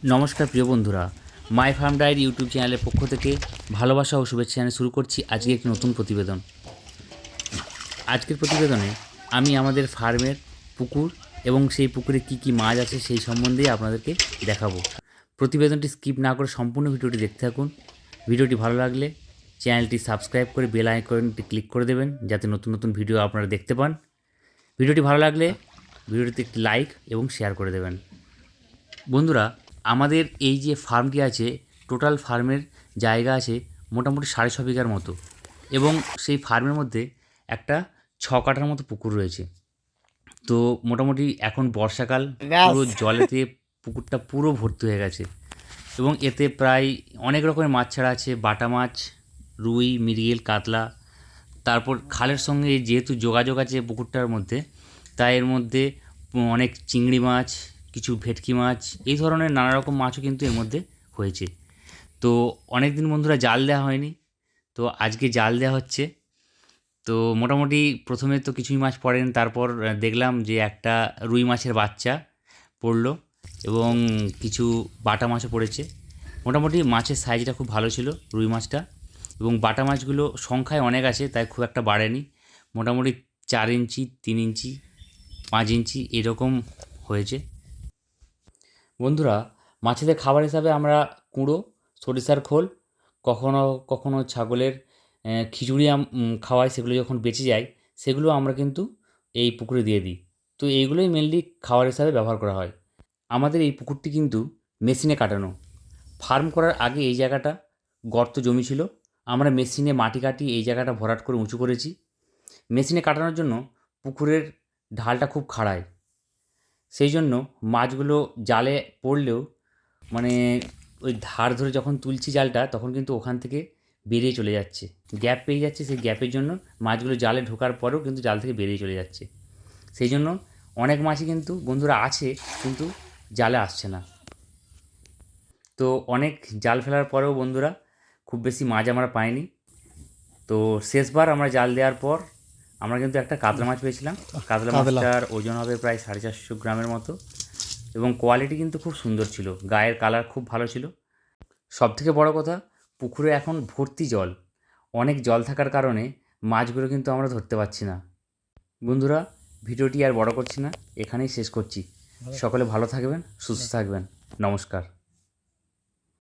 নমস্কার প্রিয় বন্ধুরা, মাই ফার্ম ডায়েরি ইউটিউব চ্যানেলের পক্ষ থেকে ভালোবাসা ও শুভেচ্ছা জানিয়ে শুরু করছি আজকে একটি নতুন প্রতিবেদন। আজকের প্রতিবেদনে আমি আমাদের ফার্মের পুকুর এবং সেই পুকুরে কী কী মাছ আছে সেই সম্বন্ধেই আপনাদেরকে দেখাবো। প্রতিবেদনটি স্কিপ না করে সম্পূর্ণ ভিডিওটি দেখতে থাকুন। ভিডিওটি ভালো লাগলে চ্যানেলটি সাবস্ক্রাইব করে বেল আইকনটি ক্লিক করে দেবেন যাতে নতুন নতুন ভিডিও আপনারা দেখতে পান। ভিডিওটি ভালো লাগলে ভিডিওটিতে একটি লাইক এবং শেয়ার করে দেবেন। বন্ধুরা, আমাদের এই যে ফার্মটি আছে, টোটাল ফার্মের জায়গা আছে মোটামুটি 6.5 বিঘার মতো, এবং সেই ফার্মের মধ্যে একটা 6 কাঠার মতো পুকুর রয়েছে। তো মোটামুটি এখন বর্ষাকাল, পুরো জলেতে পুকুরটা পুরো ভর্তি হয়ে গেছে এবং এতে প্রায় অনেক রকমের মাছ ছাড়া আছে। বাটা মাছ, রুই, মৃগেল, কাতলা। তারপর খালের সঙ্গে যেহেতু যোগাযোগ আছে পুকুরটার মধ্যে, তাই এর মধ্যে অনেক চিংড়ি মাছ, কিছু ভেটকি মাছ, এই ধরনের নানা রকম মাছও কিন্তু এর মধ্যে হয়েছে। তো অনেক দিন বন্ধুরা জাল দেওয়া হয়নি, তো আজকে জাল দেওয়া হচ্ছে। তো মোটামুটি প্রথমে তো কিছুই মাছ পড়েন, তারপর দেখলাম যে একটা রুই মাছের বাচ্চা পড়লো এবং কিছু বাটা মাছও পড়েছে। মোটামুটি মাছের সাইজটা খুব ভালো ছিল রুই মাছটা, এবং বাটা মাছগুলো সংখ্যায় অনেক আছে তাই খুব একটা বাড়েনি। মোটামুটি 4 ইঞ্চি, 3 ইঞ্চি, 5 ইঞ্চি এরকম হয়েছে। বন্ধুরা, মাছেদের খাবার হিসাবে আমরা কুঁড়ো, সরিষার খোল, কখনো কখনো ছাগলের খিচুড়ি খাওয়াই, সেগুলো যখন বেঁচে যায় সেগুলো আমরা কিন্তু এই পুকুরে দিয়ে দিই। তো এইগুলোই মেনলি খাবার হিসাবে ব্যবহার করা হয়। আমাদের এই পুকুরটি কিন্তু মেশিনে কাটানো। ফার্ম করার আগে এই জায়গাটা গর্ত জমি ছিল, আমরা মেশিনে মাটি কাটিয়ে এই জায়গাটা ভরাট করে উঁচু করেছি। মেশিনে কাটানোর জন্য পুকুরের ঢালটা খুব খাড়ায়, সেই জন্য মাছগুলো জালে পড়লেও মানে ওই ধার ধরে যখন তুলছি জালটা, তখন কিন্তু ওখান থেকে বেরিয়ে চলে যাচ্ছে, গ্যাপ পেয়ে যাচ্ছে। সেই গ্যাপের জন্য মাছগুলো জালে ঢোকার পরেও কিন্তু জাল থেকে বেরিয়ে চলে যাচ্ছে। সেই জন্য অনেক মাছই কিন্তু বন্ধুরা আছে, কিন্তু জালে আসছে না। তো অনেক জাল ফেলার পরেও বন্ধুরা খুব বেশি মাছ আমরা পাইনি। তো শেষবার আমরা জাল দেওয়ার পর আমরা কিন্তু একটা কাতলা মাছ পেয়েছিলাম। কাতলা মাছটার ওজন হবে প্রায় 450 গ্রামের মতো, এবং কোয়ালিটি কিন্তু খুব সুন্দর ছিল, গায়ের কালার খুব ভালো ছিল। সবথেকে বড় কথা, পুকুরে এখন ভর্তি জল। অনেক জল থাকার কারণে মাছগুলো কিন্তু আমরা ধরতে পারছি না। বন্ধুরা, ভিডিওটি আর বড় করছি না, এখানেই শেষ করছি। সকলে ভালো থাকবেন, সুস্থ থাকবেন। নমস্কার।